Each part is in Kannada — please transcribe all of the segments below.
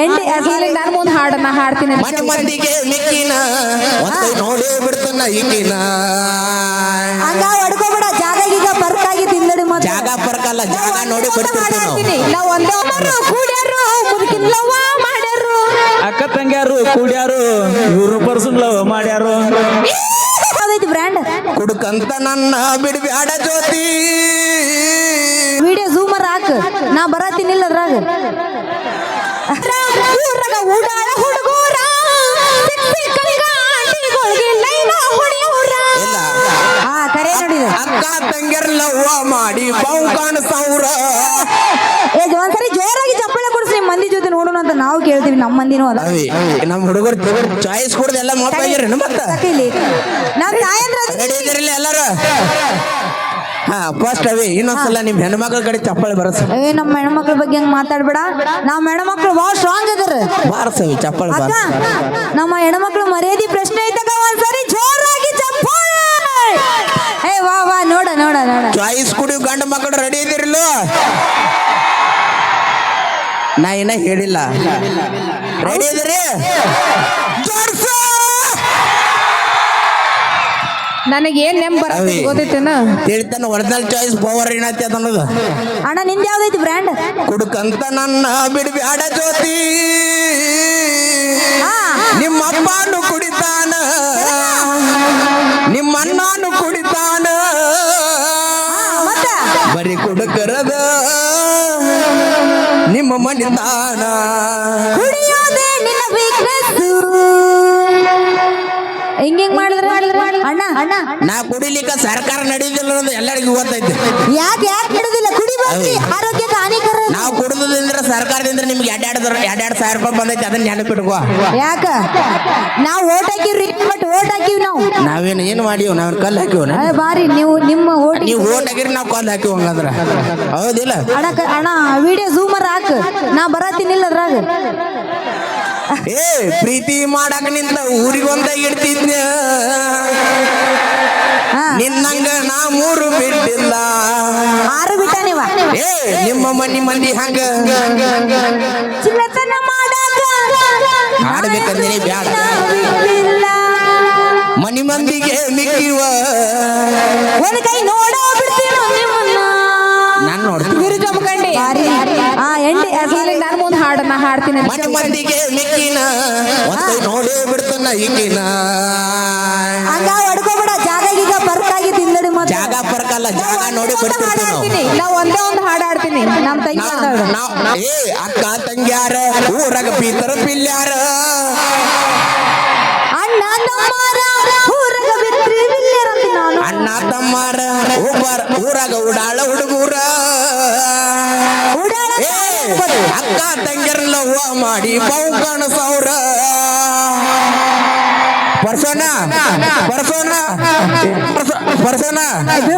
ಎಂಡಿ ನಾನು ಮುಂದೆ ಹಾಡನ್ನ ಹಾಡ್ತೀನಿ. ಮನೆ ಮಂದಿಗೆ ಮಿಕ್ಕಿನ ನೋಡಿ ಬಿಡ್ತಾನ ಈಗಿನ ಹಂಗ ಹೊಡ್ಕೋಬೇಡ. ಜಾಗ ಈಗ ಬರ್ಕಾಗಿ ತಿಂದಡಿ ಮತ್ತೆ ಜಾಗ ಪರ್ಕಲ್ಲ, ಜಾಗ ನೋಡಿ ಬಿಡ್ತಿರ್ತೀವಿ ನಾವು ಒಂದೇ ಕೂಡ್ಯಾರು ಮುದುಕಿನ ಲವ್ವ ಮಾಡ್ಯಾರು. ಅಕ್ಕ ತಂಗ್ಯಾರು ಕೂಡ್ಯಾರು ಇವ್ರು ಪರ್ಸನ್ ಲವ್ ಮಾಡ್ಯಾರು. ಯಾವ್ದೈತಿ ಬ್ರ್ಯಾಂಡ್? ಕುಡುಕಂತ ನನ್ನ ಬಿಡ್ಬ್ಯಾಡ ಜ್ಯೋತಿ. ವಿಡಿಯೋ ಝೂಮರ್ ಹಾಕ, ನಾ ಬರತ್ತೀನಿಲ್ಲ ಅದ್ರಾಗ. ಊರಾಗ ಉಡಾಳ ಹುಡುಗೂರ ಇಲ್ಲ ಹಾ ಕರೆ ನೋಡಿದ. ಅಕ್ಕ ತಂಗ್ಯರ್ ಲವ್ವ ಮಾಡಿ ಬಾವು ಕಾಣಿಸವ್ರ. ಒಂದ್ಸರಿ ಜೋರಾಗಿ ಚಪ್ಪಳೆ ಕೊಡ್ಸಿ ನಿಮ್ ಮಂದಿ ಜೊತೆ ನೋಡೋಣ ಅಂತ ನಾವು ಕೇಳ್ತೀವಿ. ನಮ್ಮ ಮಂದಿನೂ ಅದ. ನಮ್ ಹುಡುಗರು ಚಾಯ್ಸ್ ಕೊಡದೆ ಎಲ್ಲ ಮಾಡ್ತಾಯಿರಿ ಮತ್ತ ನಾವ್ ತಾಯಂದ್ರ ರೆಡಿ ಇದಿರಲಿ ಎಲ್ಲಾರು. ಹಾ ಫಸ್ಟ್ ಅವಿ ಇನ್ನೊಂದ್ಸಲ ನಿಮ್ ಹೆಣ್ಮಕ್ಳ ಕಡೆ ಚಪ್ಪಳಿ ಬರಸ. ನಮ್ಮ ಹೆಣ್ಮಕ್ಳ ಬಗ್ಗೆ ಹಂಗ ಮಾತಾಡ್ಬೇಡ. ನಾವ್ ಹೆಣ್ಮಕ್ಳು ಬಾಳ ಸ್ಟ್ರಾಂಗ್ ಅದಾರ. ಬಾರಸವಿ ಚಪ್ಪಳಿ ಅಕ್ಕ ಬಾರಸ. ನಮ್ಮ ಹೆಣ್ಮಕ್ಳು ಮರ್ಯಾದಿ ಪ್ರಶ್ನೆ ಐತಕ್ಕ. ಒಂದ್ಸರಿ ಜೋರಾಗಿ ಚಪ್ಪಾಳೆ. ಏ ವಾ ವಾ ನೋಡ ನೋಡ ನೋಡ. ಚಾಯ್ಸ್ ಕುಡಿ ಗಂಡ ಮಕ್ಕಳು ರೆಡಿ ಇದಿರಲ್ಲ. ನಾ ಇನ್ನ ಹೇಳಿಲ್ಲ. ರೆಡಿ ಇದ್ರಿ? ನನಗೆ ಏನ್ ನೆಮ್ ಬರತ್ತೆ ಗೊತ್ತೈತೇನ? ಹೇಳ್ತಾನ ಒರಿಜಿನಲ್ ಚಾಯ್ಸ್ ಪವರ್ ಏನೈತಿ ಅದನ್ನೋದು. ಅಣ್ಣ ನಿಂದ ಯಾವ್ದೈತಿ ಬ್ರ್ಯಾಂಡ್? ಕುಡುಕಂತ ನನ್ನ ಬಿಡ್ಬ್ಯಾಡ ಜ್ಯೋತಿ. ನಿಮ್ಮ ಅಪ್ಪನು ಕುಡಿತಾನ, ನಿಮ್ಮ ಅಣ್ಣನು ಕುಡಿತಾನ, ಬರೀ ಕುಡುಕರದ ನಿಮ್ಮ ಮನಿತಾನ. ಕುಡಿಯೋದೇ ನಿನ್ನ ವೀಕ್ನೆಸ್. ಹಿಂಗ್ ಮಾಡಿದ್ರೆ ಅಣ್ಣ ಅಣ್ಣ ನಾ ಕುಡಿಲಿಕ್ಕ ಸರ್ಕಾರ ನಡೆಯುದಿಲ್ಲ ಅನ್ನೋದು ಎಲ್ಲರಿಗೂ ಗೊತ್ತೈತಿ. ಯಾಕೆ ಬಿಡುದಿಲ್ಲ? ಕುಡಿಬೇಕು, ಆರೋಗ್ಯಕ್ಕೆ ಹಾನಿಕರ. ನಾವು ಕುಡಿದ್ರಿಂದ ಸರ್ಕಾರದಿಂದ ನಿಮ್ಗೆ ಎರಡೆರಡು ಸಾವಿರ ರೂಪಾಯಿ ಬಂದೈತಿ, ಅದನ್ನ ನೆನಪಿಟ್ಕೋ. ಯಾಕ ನಾವು ಓಟ್ ಹಾಕಿವ್ರಿ, ಬಟ್ ಓಟ್ ಹಾಕಿವ್ ನಾವು. ನಾವೇನು ಏನು ಮಾಡಿವ್? ನಾವೇನು ಕಲ್ಲು ಹಾಕಿವ್? ಬಾರಿ ನೀವು ನಿಮ್ಮ ಓಟ್. ನೀವು ಓಟ್ ಹಾಕಿರಿ, ನಾವು ಕಲ್ಲು ಹಾಕಿವ್. ಹಂಗಂದ್ರ ಹೌದಿಲ್ಲ? ಅಣ್ಣ ವಿಡಿಯೋ ಝೂಮರ್ ಹಾಕ, ನಾ ಬರತ್ತೀನಿಲ್ಲ ಅದ್ರಾಗ. ಏ ಪ್ರೀತಿ ಮಾಡಾಕ ನಿಂತ ಊರಿಗೆ ಒಂದಾಗಿ ಇಡ್ತಿದ್ನ, ನಿನ್ನಂಗ ನಾ 3 ಬಿಟ್ಟಿಲ್ಲ. 6 ಬಿಟ್ಟ ನೀವ. ಏ ನಿಮ್ಮ ಮನಿ ಮಂದಿ ಹಂಗ ಚಿನ್ನತನ ಮಾಡಾಕ ಮಾಡ್ಬೇಕಂದ್ರೆ ಬ್ಯಾಡ. ಮನಿ ಮಂದಿಗೆ ಮಿಕ್ಕಿವ ಒಂದ್ ಕೈ ನೋಡೋ ಬಿಡ್ತೀನೋ ನಿಮ್ಮನ್ನ. ನಾನು ನೋಡ್ತೀನಿ. ಗುರು ಜಮಖಂಡಿ ಎಂಡಿ ನಾನು ಮುಂದೆ ಹಾಡನ್ನ ಹಾಡ್ತೀನಿ. ಮನಿ ಮಂದಿಗೆ ಮಿಕ್ಕಿನ ನೋಡಿ ಬಿಡ್ತಾನ ಈಗಿನ. ಹಂಗ ಹೊಡ್ಕೋಬೇಡ. ಜಾಗ ಈಗ ಬರ್ಕಾಗಿ ತಿಂದಡಿ ಮತ್ತೆ ಜಾಗ ಪರ್ಕಲ್ಲ, ಜಾಗ ನೋಡಿ ಬಿಡ್ತಿರ್ತೀವಿ ನಾವು. ನಾವು ಒಂದೇ ಒಂದು ಹಾಡು ಹಾಡ್ತೀನಿ. ನಮ್ ತಂಗಿ ಏ ಅಕ್ಕ ತಂಗ್ಯಾರ ಊರಾಗ ಪೀತರ ಪಿಲ್ಯಾರ. ಅಣ್ಣ ತಮ್ಮಾರ ಊರಾಗ ಬಿಟ್ರಿ ಬಿಲ್ಲೇರಂತ ನಾನು. ಅಣ್ಣ ತಮ್ಮಾರ ಊರಾಗ ಉಡಾಳ ಹುಡುಗೂರ. ಅಕ್ಕ ತಂಗ್ಯರ ಲವ್ವ ಮಾಡಿ ಬಾವು ಕಾಣಿಸವ್ರ. ಪರ್ಸೋನ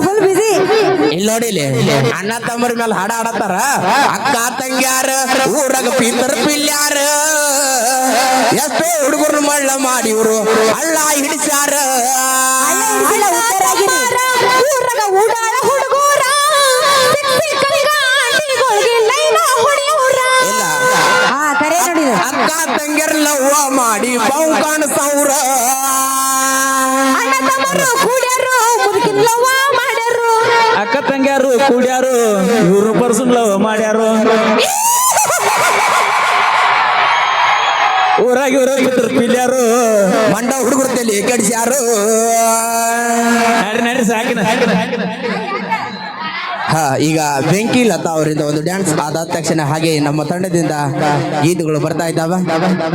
ಫುಲ್ ಬಿಸಿ. ಇಲ್ಲಿ ನೋಡಿಲಿ, ಅಣ್ಣ ತಮ್ಮರ ಮೇಲೆ ಹಾಡ ಹಾಡತ್ತಾರ. ಅಕ್ಕ ತಂಗ್ಯಾರ ಊರಾಗ ಪೀತರ ಪಿಲ್ಯಾರ. ಎಷ್ಟೋ ಹುಡುಗರು ಮಳ್ಳ ಮಾಡಿ ಇವ್ರು ಹಳ್ಳ ಹಿಡಿಸ್ಯಾರ. ಊರಾಗ ಉಡಾಳ ಹುಡುಗೂರ ಇಲ್ಲ ಕರೆ ನೋಡಿದ. ಅಕ್ಕ ತಂಗ್ಯರ ಲವ್ವ ಮಾಡಿ ಬಾವು ಕಾಣಿಸವ್ರ. ಅಣ್ಣ ತಮ್ಮರು ಕೂಡ್ಯಾರು ಮುದುಕಿನ ಲವ್ವ ಮಾಡ್ಯಾರು. ಅಕ್ಕ ತಂಗ್ಯಾರು ಕೂಡ್ಯಾರು ಇವ್ರು ಪರ್ಸನ್ ಲವ್ ಮಾಡ್ಯಾರು. ಊರಾಗಿ ಊರಾಗ ಬಿಟ್ಟರು ಪಿಲ್ಯಾರು. ಮಂಡ ಹುಡುಗರು ತಲೆ ಕೆಡಿಸ್ಯಾರು. ನಡ್ರಿ ಸಾಕಿನ. ಹಾ ಈಗ ಬೆಂಕಿ ಲತಾ ಅವರಿಂದ ಒಂದು ಡ್ಯಾನ್ಸ್ ಆದ ತಕ್ಷಣ ಹಾಗೆ ನಮ್ಮ ತಂಡದಿಂದ ಗೀತೆಗಳು ಬರ್ತಾ ಇದ್ದಾವ.